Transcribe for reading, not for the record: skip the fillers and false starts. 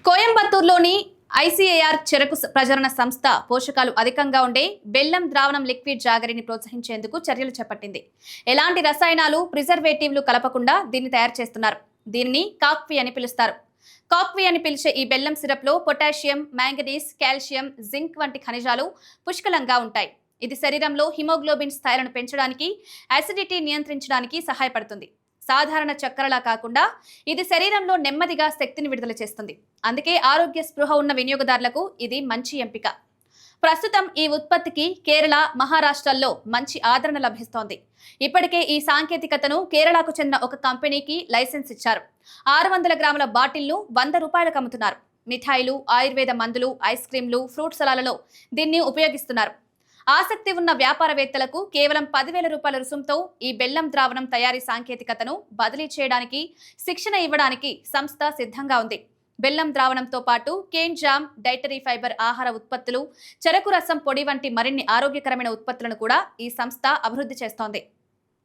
కోయంబత్తూరులోని ICAR చెరకు ప్రజరణ సంస్థ పోషకాలు అధికంగా ఉండే బెల్లం ద్రావణం లిక్విడ్ జాగరిని ప్రోత్సహించేందుకు చర్యలు చేపట్టింది. ఎలాంటి రసాయనాలు, ప్రిజర్వేటివ్లు కలపకుండా దీన్ని తయారు చేస్తున్నారు. దీనిని కాక్వి అని పిలుస్తారు. కాక్వి అని పిలిచే ఈ బెల్లం సిరప్ లో పొటాషియం, మ్యాంగనీస్, కాల్షియం, జింక్ వంటి ఖనిజాలు పుష్కలంగా ఉంటాయి. ఇది శరీరంలో హిమోగ్లోబిన్ స్థాయిలను పెంచడానికి, అసిడిటీ నియంత్రించడానికి సహాయపడుతుంది. సాధారణ చక్కెరలా కాకుండా ఇది శరీరంలో నెమ్మదిగా శక్తిని విడుదల చేస్తుంది. అందుకే ఆరోగ్య స్పృహ ఉన్న వినియోగదారులకు ఇది మంచి ఎంపిక. ప్రస్తుతం ఈ ఉత్పత్తికి కేరళ, మహారాష్ట్రల్లో మంచి ఆదరణ లభిస్తోంది. ఇప్పటికే ఈ సాంకేతికతను కేరళకు చెందిన ఒక కంపెనీకి లైసెన్స్ ఇచ్చారు. 600 గ్రాముల బాటిల్ను 100 రూపాయలకు అమ్ముతున్నారు. మిఠాయిలు, ఆయుర్వేద మందులు, ఐస్ క్రీంలు, ఫ్రూట్ సలాడ్లలో దీన్ని ఉపయోగిస్తున్నారు. ఆసక్తి ఉన్న వ్యాపారవేత్తలకు కేవలం 10,000 రూపాయల రుసుంతో ఈ బెల్లం ద్రావణం తయారీ సాంకేతికతను బదిలీ చేయడానికి, శిక్షణ ఇవ్వడానికి సంస్థ సిద్ధంగా ఉంది. బెల్లం ద్రావణంతో పాటు కేన్ జామ్, డైటరీ ఫైబర్ ఆహార ఉత్పత్తులు, చెరకు రసం పొడి వంటి మరిన్ని ఆరోగ్యకరమైన ఉత్పత్తులను కూడా ఈ సంస్థ అభివృద్ధి చేస్తోంది.